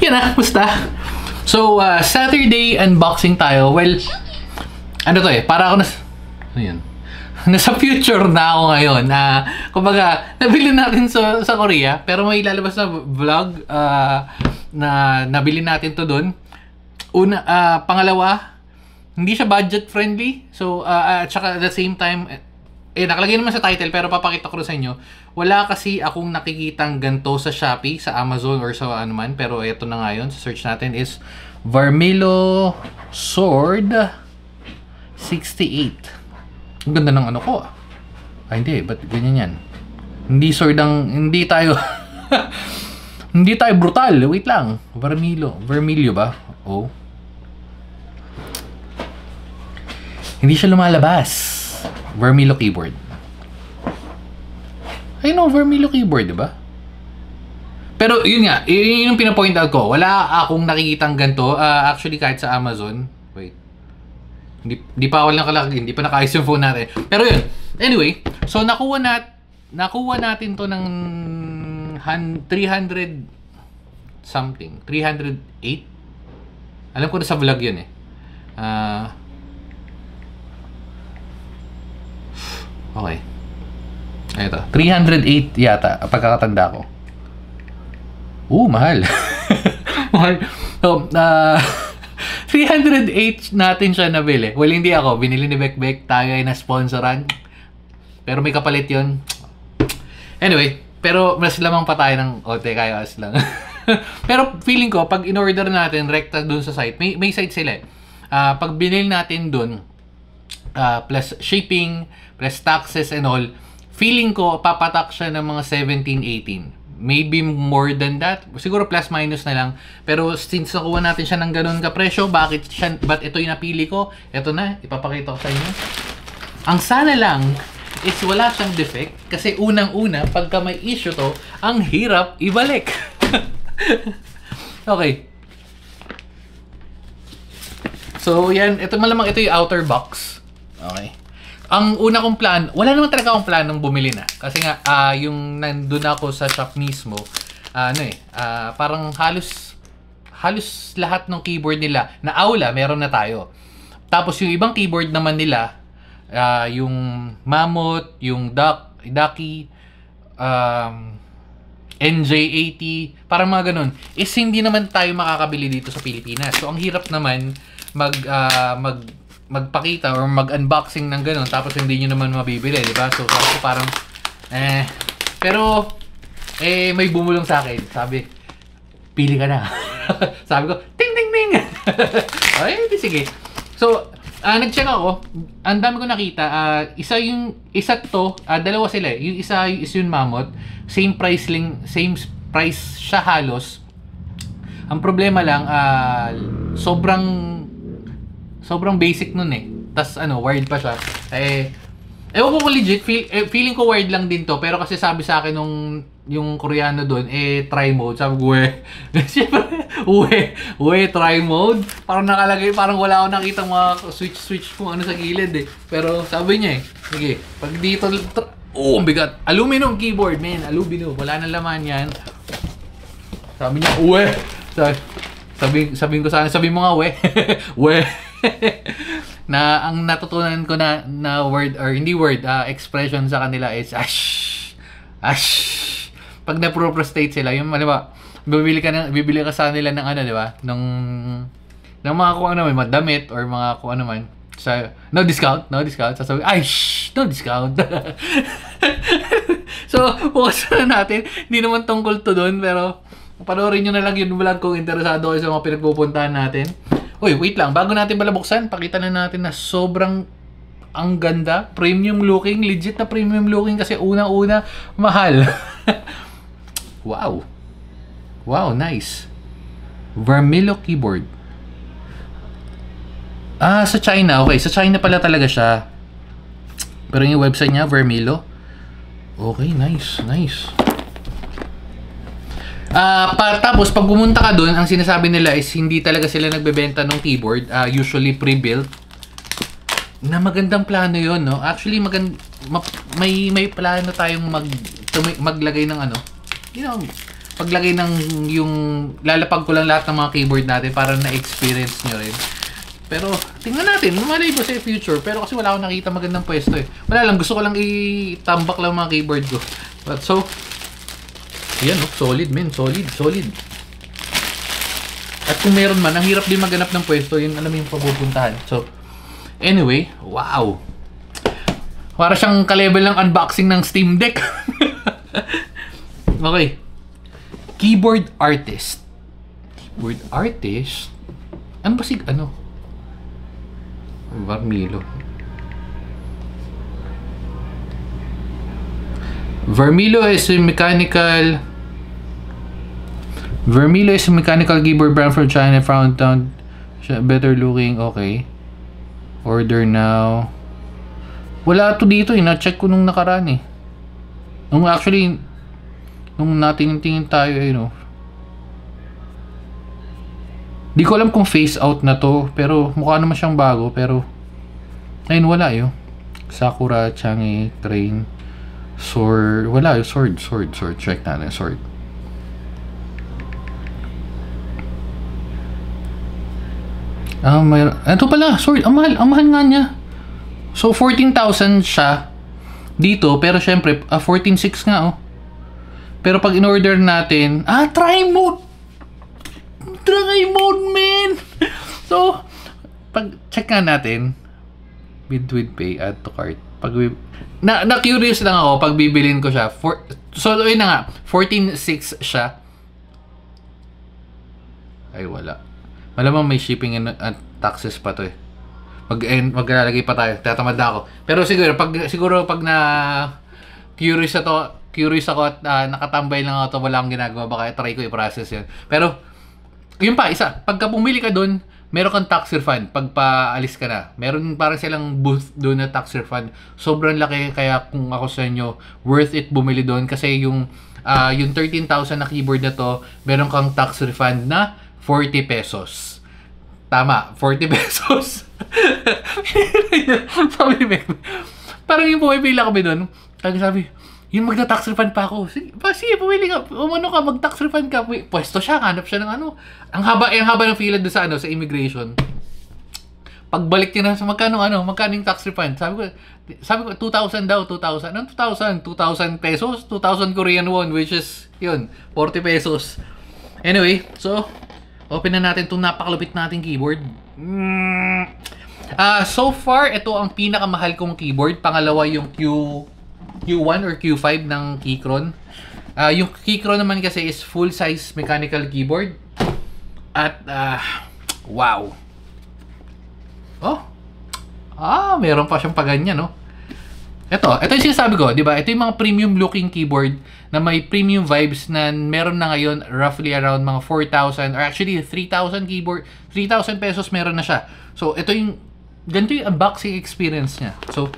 Yan na, musta? So, Saturday unboxing tayo. Well, ano to para ako ano yun? Nasa future na ako ngayon. Kumbaga, nabili natin sa Korea, pero may lalabas na vlog na nabili natin to doon. Pangalawa, hindi siya budget friendly. So, at saka at the same time, nakalagay naman sa title pero papakita ko rin sa inyo. Wala kasi akong nakikitang ganito sa Shopee, sa Amazon or sa ano man. Pero ito na nga yun. Sa search natin is Vermilo Sword 68. Ang ganda ng ano ko. Hindi. Ba't ganyan yan? Hindi sword ang... Hindi tayo... hindi tayo brutal. Wait lang. Vermilo ba? Oh. Hindi siya lumalabas. Vermilo keyboard. I know, Vermilo keyboard, diba? Pero yun nga, yun yung pinapoint out ko. Wala akong nakikitang ganito. Actually, kahit sa Amazon. Wait. Hindi pa ako lang kalagay. Hindi pa nakaayos yung phone natin. Pero yun. Anyway, so nakuha natin to ng 300 something. 308? Alam ko na sa vlog yun eh. Okay. Ito. 308 yata. Pagkakatanda ko. Mahal. Mahal. So, 308 natin siya nabili. Well, hindi ako. Binili ni Bekbek. Tayo ay na-sponsoran. Pero may kapalit yun. Anyway. Pero mas lamang pa tayo ng kayas lang. Pero feeling ko, pag in-order natin, rekta dun sa site, may site sila eh. Pag binili natin dun, plus shipping, plus taxes and all, feeling ko, papatak siya ng mga 17-18. Maybe more than that. Siguro plus minus na lang. Pero since nakuha natin siya ng ganun kapresyo, ba't ito yung napili ko? Ito na, ipapakita ko sa inyo. Ang sana lang is wala siyang defect. Kasi unang-una, pagka may issue to, ang hirap ibalik. Okay. So, yan. Ito malamang ito yung outer box. Okay. Ang una kong plan, wala naman talaga akong plan nung bumili na. Kasi nga, yung nandun ako sa shop mismo, parang halos lahat ng keyboard nila na Aula, meron na tayo. Tapos yung ibang keyboard naman nila, yung Mammoth, yung Ducky, NJ80, parang mga ganun, is hindi naman tayo makakabili dito sa Pilipinas. So, ang hirap naman magpakita or mag-unboxing ng ganun tapos hindi nyo naman mabibili, di ba? So, parang pero may bumulong sa akin. Sabi, pili ka na. Sabi ko, ting ting ting. Ay, sige. So, nag-check ako. Ang dami ko nakita. Isa to, dalawa sila. Yung isa is yung Mammoth. Same price siya halos. Ang problema lang, sobrang basic nun eh. Tas wired pa siya. Ewan ko kung legit, feeling ko wired lang din to. Pero kasi sabi sa akin nung yung Koreano doon, try mode. Sabi ko, try mode. Parang nakalagay, parang wala akong nakita mga switch kung ano sa gilid eh. Pero sabi niya sige, pag dito, ang bigat. Aluminum keyboard, man. Aluminum. Wala nang laman yan. Sabi niya, sabi ko sana, sabi mo nga, na ang natutunan ko na word or hindi word, expression sa kanila is ash. Pag na-prostate sila, yung ba, bibili ka sa nila ng di ba? Ng mga kung ano man, damit or mga kung ano man. No discount. Sasabi, no discount. So, bukas na natin. Hindi naman tungkol to doon, pero panoorin nyo na lang yung vlog kung interesado kayo sa mga pinagpupuntahan natin. Uy, wait lang. Bago natin malabuksan, pakita na natin na sobrang ang ganda. Premium looking. Legit na premium looking kasi una-una mahal. Wow. Wow, nice. Vermilo keyboard. Sa China. Okay, sa China pala talaga siya. Pero yung website niya, Vermilo. Okay, nice. Tapos pag pumunta ka doon, ang sinasabi nila is hindi talaga sila nagbebenta ng keyboard, usually pre-built. Na magandang plano 'yon, no? Actually may plano tayong maglagay ng paglagay ng yung lalapag ko lang lahat ng mga keyboard natin para na-experience nyo rin. Pero tingnan natin, malay ko sa future. Pero kasi wala akong nakita magandang pwesto eh. Wala lang, gusto ko lang itambak lang mga keyboard ko. But so, yan oh, solid men, solid. At kung meron man, ang hirap din maghanap ng pwesto, yun alam mo yung papupuntahan. So, anyway, wow. Para siyang ka-level ng unboxing ng Steam Deck. Okay. Keyboard artist. Keyboard artist? Ano ba si, ano? Vermilo. Vermilo is a mechanical keyboard brand from China, found down better looking. Okay. Order now. Wala to dito eh. Na-check ko nung nakaraan eh. Nung natingin-tingin tayo eh, no. Di ko alam kung face out na to, pero mukha naman siyang bago, pero ayun, wala yun. Sakura, Changi, Train, Sword, wala yun. Sword. Check natin, Sword. Ito pala, Sword. Ang mahal nga niya. So, 14,000 siya dito, pero syempre, 14,600 nga, oh. Pero pag in-order natin, try mode, man! So, pag check nga natin, with pay, add to cart. Pag na-curious lang ako, pag bibilin ko siya, so, yun na nga, 14,600 siya. Ay, wala. Malamang may shipping at taxes pa to eh. Maglalagay pa tayo. Tatamad na ako. Pero siguro pag na curious ako at nakatambay lang ako, wala akong ginagawa, baka try ko i-process yun. Pero yun pa, isa. Pagka pumili ka doon, meron kang tax refund pag paalis ka na. Meron parang silang booth doon na tax refund. Sobrang laki, kaya kung ako sa inyo, worth it bumili doon kasi yung 13,000 na keyboard na to, meron kang tax refund na 40 pesos. Tama, 40 pesos. Sabi ni Mek, parang yung pumipila kami doon, sabi, yung magna-tax refund pa ako. Sige, pumili ka. Umano ka, mag-tax refund ka. Pwesto siya, hanap siya ng ano. Ang haba ng fila doon sa immigration. Pagbalik niya na sa magkano yung tax refund. Sabi ko 2,000 daw, 2,000. Anong 2,000? 2,000 pesos? 2,000 Korean won, which is, yun, 40 pesos. Anyway, so, open na natin itong napakalupit nating keyboard. So far, ito ang pinakamahal kong keyboard. Pangalawa yung Q1 or Q5 ng Keychron. Yung Keychron naman kasi is full-size mechanical keyboard. At, wow. Meron pa siyang paganyan, no? Ito yung sinasabi ko, di ba? Ito yung mga premium looking keyboard na may premium vibes na meron na ngayon roughly around mga 4,000 or actually 3,000 keyboard, 3,000 pesos meron na siya. So, ganito yung unboxing experience niya. So,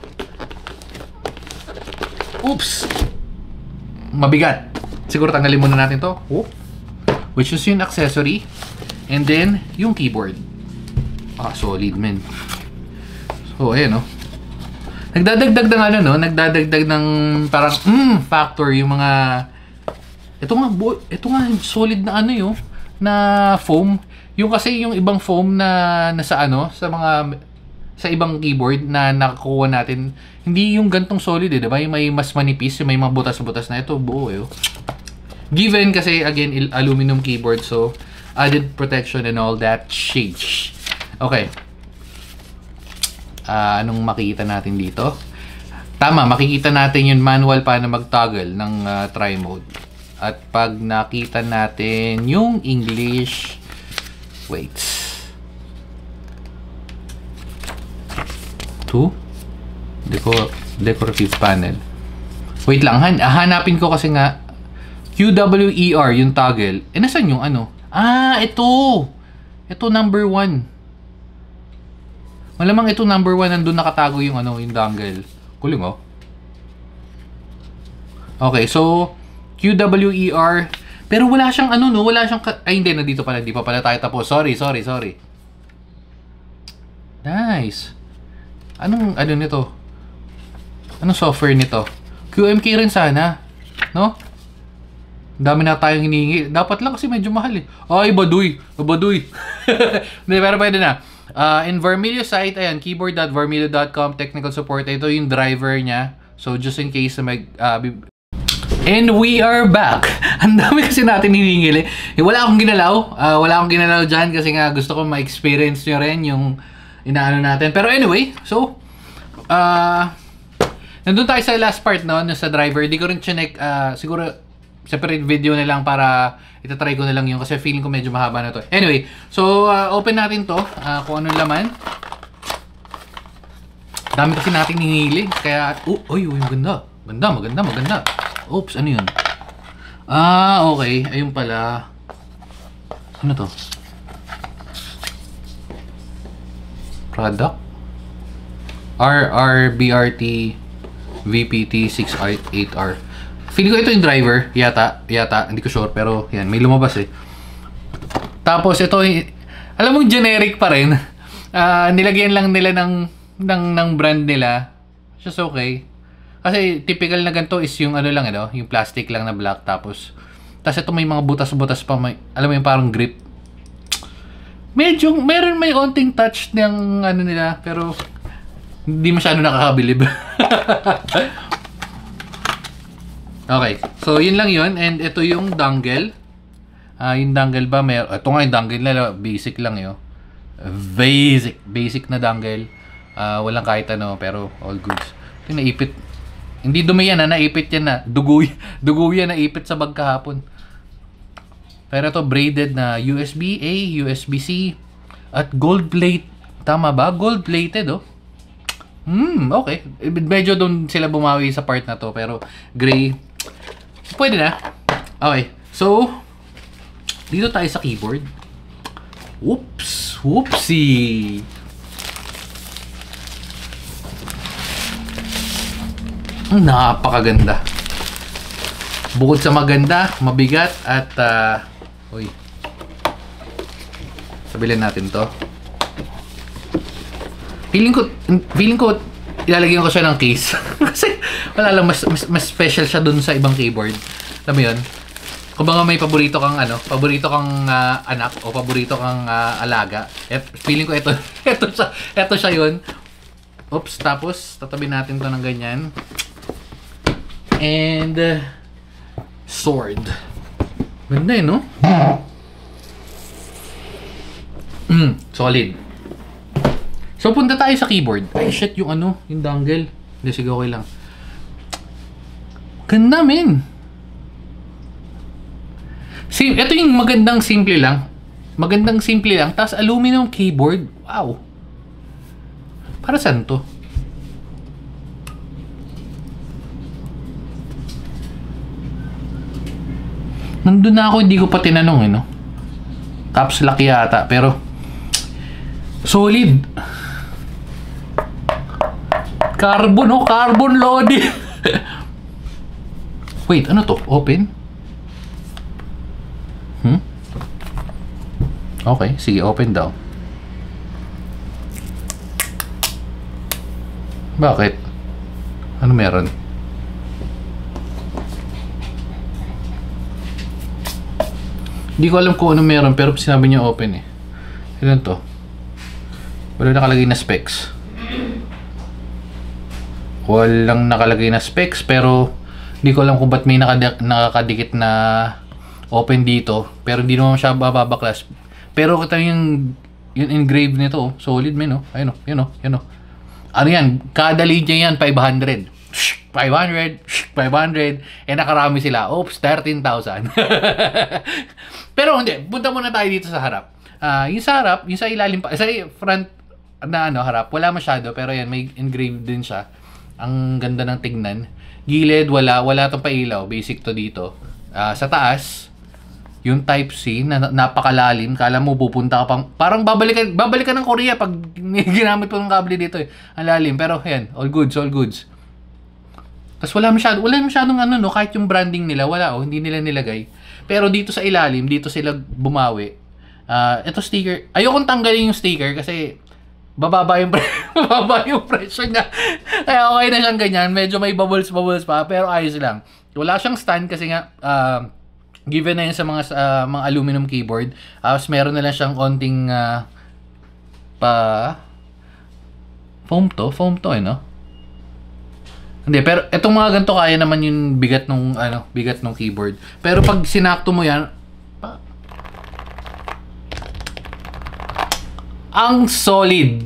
oops! Mabigat. Siguro tanggalin muna natin to. Which is yung accessory. And then, yung keyboard. Solid, man. So, ayan, no? Nagdadagdag ng parang, factor yung mga... Ito nga, solid na yun, na foam. Yung kasi yung ibang foam na nasa sa ibang keyboard na nakukuha natin, hindi yung gantong solid diba? Yung may mas manipis, yung may mga butas-butas na ito, buo eh. Given kasi, again, aluminum keyboard, so added protection and all that shit. Okay. Anong makikita natin dito? Tama, makikita natin yung manual paano mag-toggle ng try mode. At pag nakita natin yung English, wait. Decorative panel. Wait lang, hanapin ko kasi nga QWER yung toggle. Nasaan yung ano? Ito number 1. Malamang ito number 1, nandun nakatago yung yung dongle. Kuling oh. Okay, so QWER, pero wala siyang wala siyang hindi, nandito pala, hindi pa pala tayo tapos. Sorry. Nice. Anong nito? Anong software nito? QMK rin sana, no? Dami na tayong hinihingi. Dapat lang kasi medyo mahal eh. Ay, baduy. Baduy. Hindi, pero pwede na. In Vermilio site, ayan, keyboard.vermilio.com, technical support. Ito yung driver niya. So, just in case na And we are back. Ang dami kasi natin hinihingili. Wala akong ginalaw. Wala akong ginalaw dyan kasi nga gusto ko ma-experience nyo rin yung inaano natin. Pero anyway, so, nandun tayo sa last part, no? Sa driver. Di ko rin chinek, siguro, separate video na lang para itatry ko na lang yun kasi feeling ko medyo mahaba na to. Anyway, so open natin to kung anong laman. Dami kasi nating hinihili. Kaya, uy, maganda. Maganda. Oops, ano yun? Okay. Ayun pala. Ano to? Product? RRBRT VPT 688R. Feeling ko ito yung driver, yata, hindi ko sure, pero yan, may lumabas eh. Tapos ito, alam mo generic pa rin. Nilagyan lang nila ng brand nila. Just okay. Kasi typical na ganito is yung ano lang, yung plastic lang na black, tapos ito may mga butas-butas pa, alam mo yung parang grip. Medyo, may onting touch ng ano nila, pero hindi masyado nakakabilib. Okay, so yun lang yun. And ito yung dongle. Yung dongle ba, ito nga yung dongle nila, basic lang yun. Basic na dongle. Walang kahit ano, pero all goods. Ito naipit. Hindi dumi yan, naipit yan na. Dugo yan, naipit sa bag kahapon. Pero ito, braided na USB-A, USB-C, at gold plate. Tama ba? Gold plated, oh. Okay. Medyo doon sila bumawi sa part na to, pero gray. Pwede na. Okay. So, dito tayo sa keyboard. Whoopsie. Napakaganda. Bukod sa maganda, mabigat, at sabihin natin to. Feeling ko ilalagyan ko siya ng case. Kasi wala lang, mas special siya dun sa ibang keyboard. Alam mo yun? Kung baka may paborito kang anak o paborito kang alaga, feeling ko ito siya yun. Oops, tapos tatabi natin to ng ganyan. And sword. Ganda eh, no? Solid. So, punta tayo sa keyboard. Ay, shit, yung dongle. Hindi, sige, okay lang. Ganda, men. Ito yung magandang simple lang. Tapos, aluminum keyboard. Wow. Para saan to? Nandun na ako, hindi ko pa tinanong, no? Caps lock yata, pero solid. Carbon loading. Wait, ano to? Open? Okay, sige, open daw. Bakit? Ano meron? Hindi ko alam kung ano meron, pero sinabi niya open eh. Ilan to? Wala nakalagay na specs. Walang nakalagay na specs, pero hindi ko alam kung ba't may nakakadikit na open dito. Pero hindi naman siya babaklas. Pero ito yung engrave nito, solid men, no? Ayun, yun. Ano yan? Kada lead niya yan, 500. 500. Nakarami sila. Oops, 13,000. Pero hindi, punta muna tayo dito sa harap. Yung sa harap, yung sa ilalim pa, sa front na harap, wala masyado, pero yan, may engraved din siya. Ang ganda ng tignan. Gilid, wala tong pailaw. Basic to dito. Sa taas, yung Type-C na napakalalim. Kala mo pupunta ka pang... Parang babalik ka ng Korea pag ginamit po ng kable dito eh. Ang lalim. Pero yan, all goods. Tapos wala masyadong kahit yung branding nila, hindi nila nilagay. Pero dito sa ilalim, dito sila bumawi. Ito sticker. Ayokong tanggalin yung sticker kasi bababa yung presyo niya. Kaya okay na siyang ganyan. Medyo may bubbles pa, pero ayos lang. Wala siyang stand kasi nga Given na yun sa mga aluminum keyboard. Tapos meron na lang siyang onting foam to no? Hindi, pero etong mga ganito kaya naman yung bigat nung keyboard. Pero pag sinakto mo yan, ang solid.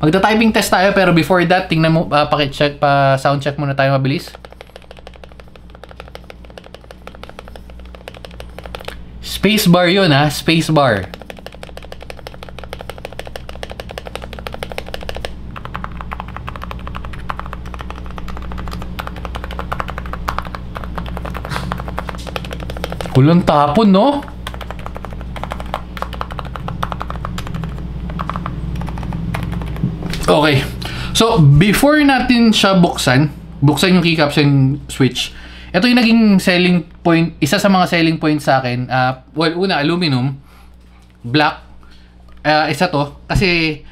Magta-typing test tayo, pero before that, tingnan mo, paki-check, sound check muna tayo mabilis. Spacebar yun ha, spacebar. Walang tapon, no? Okay. So, before natin siya buksan yung keycaps and switch, ito yung naging selling point, isa sa mga selling point sa akin. Well, una, aluminum, black, isa to, kasi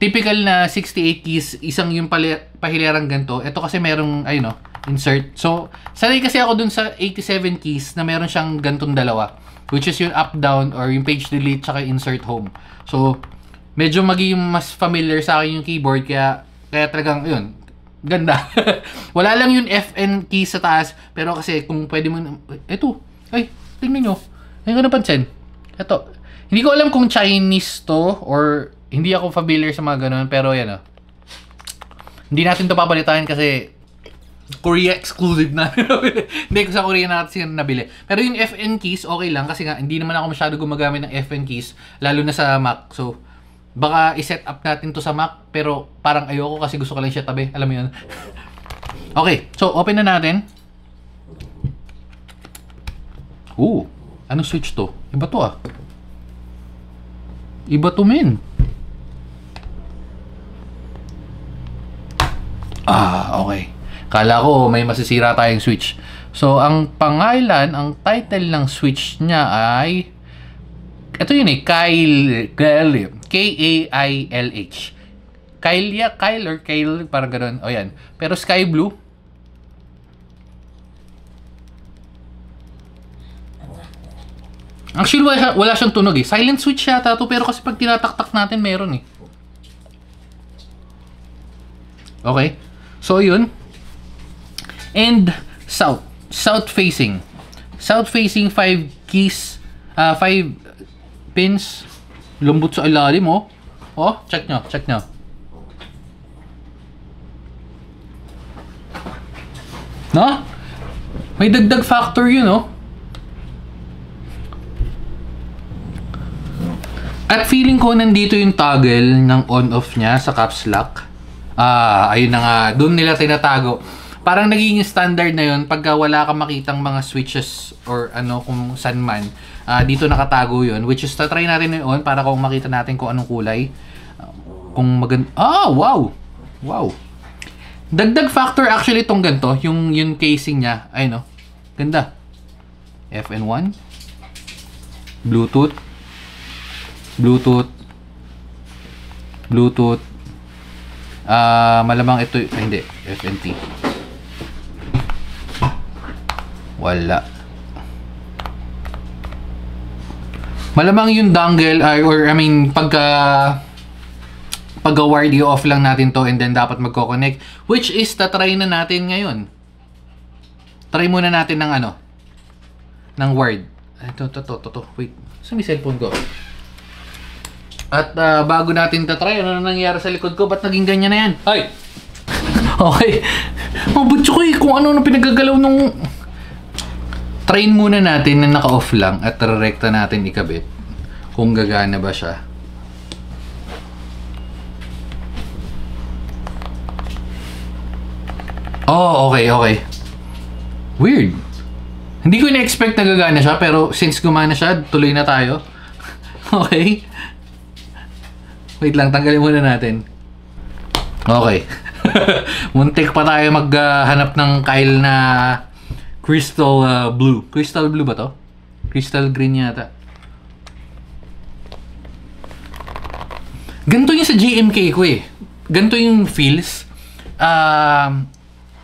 typical na 68 keys, isang yung pahilerang ganito. Ito kasi merong, ayun no, insert. So, sanay kasi ako dun sa 87 keys na meron siyang gantong dalawa, which is yung up, down, or yung page delete, tsaka insert home. So, medyo magiging mas familiar sa akin yung keyboard, kaya talagang, yun, ganda. Wala lang yung FN key sa taas, pero kasi kung pwede mo, eto, ay, tingnan nyo, ayun ko napansin, eto, hindi ko alam kung Chinese to, or hindi ako familiar sa mga ganun, pero yan hindi natin to papalitan kasi Korea exclusive na. Hindi ko sa Korea natin nabili. Pero yung FN keys, okay lang, kasi nga, hindi naman ako masyado gumagamit ng FN keys, lalo na sa Mac, so, baka i-set up natin to sa Mac, pero parang ayoko kasi gusto ko lang siya tabi. Alam mo yun? Okay, so open na natin. Anong switch to? Iba to Iba to, men. Okay. Kala ko may masisira tayong switch. So, ang pangalan, ang title ng switch niya ay... Ito yun Kailh. Kyle or Kyle, parang gano'n. O yan. Pero sky blue. Actually, wala siyang tunog Silent switch yata to, pero kasi pag tinataktak natin, meron Okay. So, yun. And, south facing. South facing 5 keys. 5 pins, lambot sa ilalim check nyo. No? May dagdag factor yun At feeling ko nandito yung toggle ng on-off niya sa caps lock. Ayun na nga, doon nila tinatago. Parang naging standard na yun pagka wala kang makitang mga switches or kung saan man. Dito nakatago yun, which is try natin yun para kung makita natin kung anong kulay. Kung maganda. Wow! Dagdag factor actually itong ganito, yung casing niya. Ayun ganda. FN1. Bluetooth. Malamang ito, hindi. FNT. Wala. Malamang yung dongle pagka-wired i-off lang natin to and then dapat magko-connect, which is tatry na natin ngayon. Try muna natin ng wired. Ito. Wait. Saan yung cellphone ko? At bago natin tatry, ano na nangyari sa likod ko? Ba't naging ganyan na yan? Ay! Okay. Mabutso ko kung ano pinagagalaw nung... Try muna natin na naka-off lang at rekta natin ikabit kung gagana ba siya. Okay. Weird. Hindi ko na-expect na gagana siya, pero since gumana siya, tuloy na tayo. Okay. Wait lang, tanggalin muna natin. Okay. Muntik pa tayo maghanap ng Kyle na crystal blue. Crystal blue ba to? Crystal green yata. Ganito yung sa GMK ko Ganito yung feels.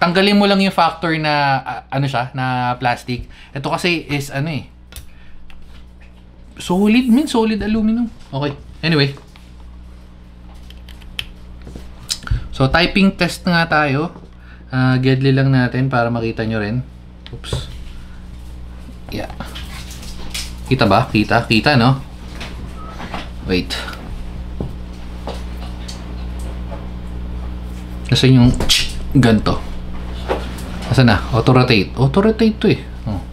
tanggalin mo lang yung factor na ano siya, na plastic. Ito kasi is ano eh. Solid aluminum. Okay. Anyway. So typing test nga tayo. Gedli lang natin para makita nyo rin. Oops. Yeah. Kita ba? Kita no? Wait. Kasi yung ganto. Asa na? Auto-rotate. Auto-rotate to eh. Oh.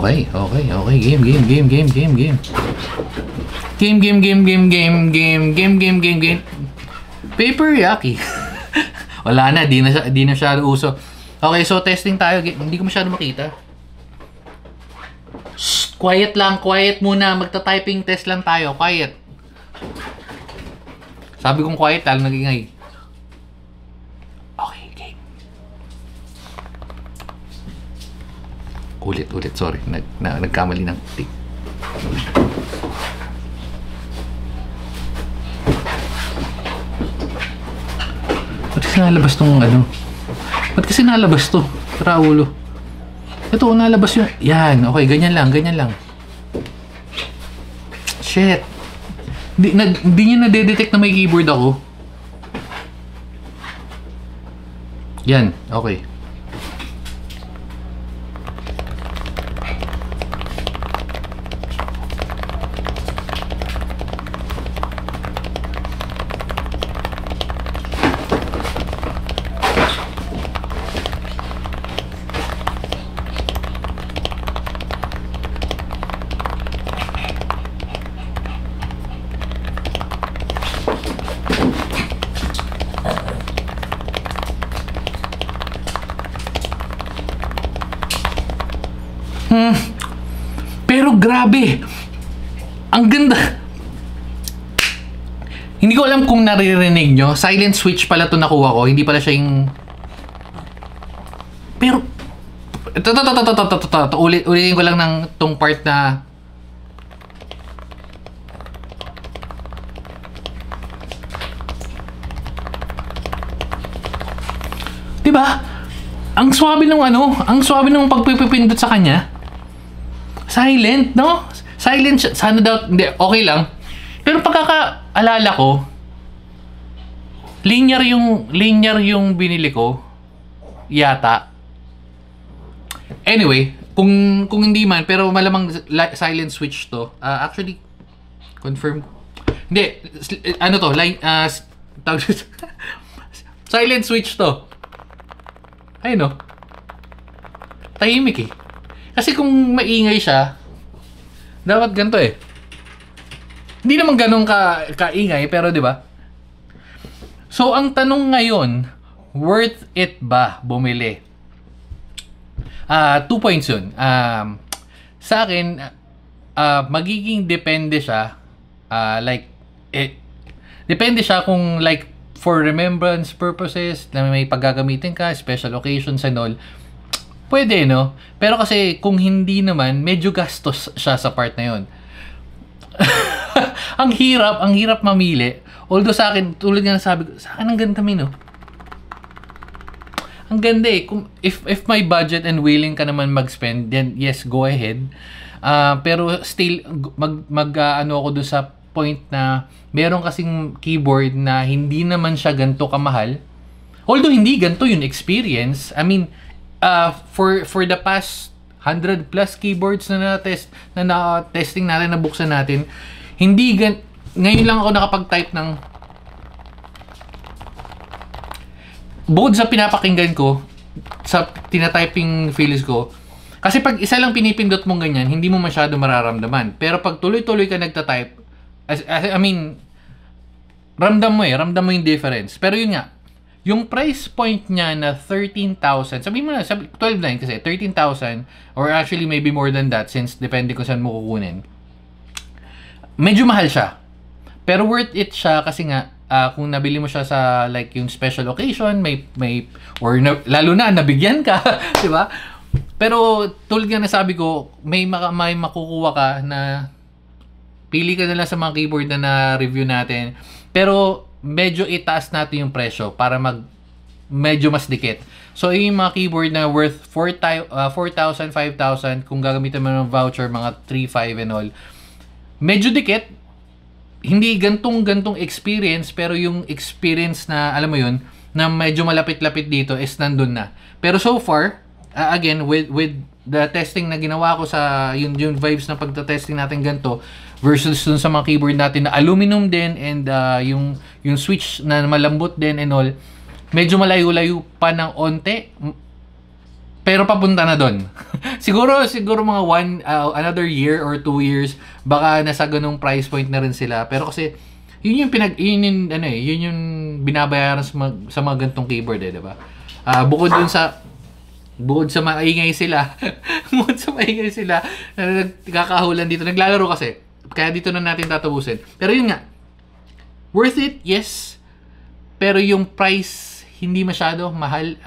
Okay. Game. Game. Paper yaki. Wala na, di na siya uso. Okay, so testing tayo. Hindi ko masyado makita. Shh, quiet muna. Magta-typing test lang tayo. Quiet. Sabi kong quiet, lalo nag-ingay. Okay, game. Ulit, sorry. Nagkamali ng tick. Ba't kasi nalabas tong ano? Ba't kasi nalabas to? Raulo. Ito, nalabas yung... Yan, okay, ganyan lang. Shit. Hindi niya na-detect na may keyboard ako. Yan, okay. Pero grabe, ang ganda. Hindi ko alam kung naririnig nyo. Silent switch pala to nakuha ko. Hindi pala siya yung... Pero ulitin ko lang ng tong part na... Diba? Ang swabe ng ano, ang swabe ng pagpipindot sa kanya. Silent, no? Silent siya. Sana daw, hindi, okay lang. Pero pagkakaalala ko, linear yung binili ko. Yata. Anyway, kung hindi man, pero malamang silent switch to. Actually, confirm. Hindi, ano to, silent switch to. Ayun no. Tahimik eh. Kasi kung maingay siya, dapat ganito eh. Hindi naman ganun kaingay, pero di ba? So, ang tanong ngayon, worth it ba bumili? 2 points yun. Sa akin, magiging depende siya. Depende siya kung like for remembrance purposes, na may paggagamitin ka, special occasions and all. Pwede, no? Pero kasi kung hindi naman, medyo gastos siya sa part na yun. ang hirap mamili. Although sa akin, tulad nga sabi ko, sa akin ang ganda no? Ang ganda eh. Kung, if my budget and willing ka naman mag-spend, then yes, go ahead. Pero still, ano ako doon sa point na meron kasing keyboard na hindi naman siya ganito kamahal. Although hindi ganito yung experience. I mean, for the past 100 plus keyboards na testing natin, nabuksan natin, ngayon lang ako nakapag-type ng bukod sa pinapakinggan ko, sa tinatyping feels ko, kasi pag isa lang pinipindot mong ganyan, hindi mo masyado mararamdaman. Pero pag tuloy-tuloy ka nagta-type, I mean, ramdam mo yung difference. Pero yun nga, yung price point niya na 13,000, sabihin mo na, 12,900 kasi, 13,000, or actually maybe more than that, since depende kung saan mo kukunin. Medyo mahal siya. Pero worth it siya kasi nga, kung nabili mo siya sa like yung special occasion, lalo na, nabigyan ka, di ba? Pero tulad nga na sabi ko, may makukuha ka na pili ka na lang sa mga keyboard na na-review natin. Pero medyo itaas natin yung presyo para medyo mas dikit. So, yung mga keyboard na worth 4,000, 5,000, kung gagamitin mo ng voucher, mga 3,500 and all, medyo dikit. Hindi gantong experience, pero yung experience na, alam mo yun, na medyo malapit-lapit dito is nandun na. Pero so far, again, with the testing na ginawa ko sa yung vibes na pagta-testing natin ganito versus dun sa mga keyboard natin na aluminum din and yung switch na malambot din and all, medyo malayo-layo pa ng onte, pero papunta na doon. siguro mga another year or 2 years baka nasa ganung price point na rin sila. Pero kasi yun yung binabayaran sa mga gantong keyboard, di ba? Bukod sa maingay sila. Bukod sa maingay sila na nagkakahulan dito. Naglalaro kasi. Kaya dito na natin tatapusin. Pero yun nga. Worth it? Yes. Pero yung price hindi masyado mahal.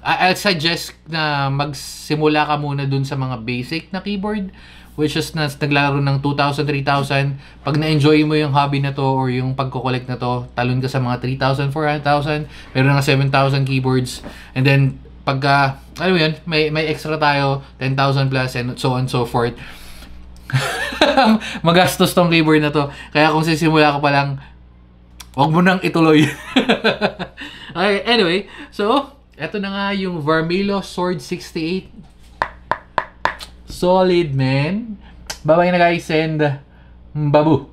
I'll suggest na magsimula ka muna dun sa mga basic na keyboard, which is naglalaro ng 2,000, 3,000. Pag na-enjoy mo yung hobby na to or yung pagko-collect na to, talon ka sa mga 3,000, 400,000. Meron na 7,000 keyboards. And then, pagka, alam mo yun, may extra tayo, 10,000 plus and so on and so forth. Magastos tong keyboard na to. Kaya kung sisimula ka pa lang, huwag mo nang ituloy. Okay, anyway, so, eto na nga yung Varmilo Sword 68. Solid, man. Bye-bye na guys and babu.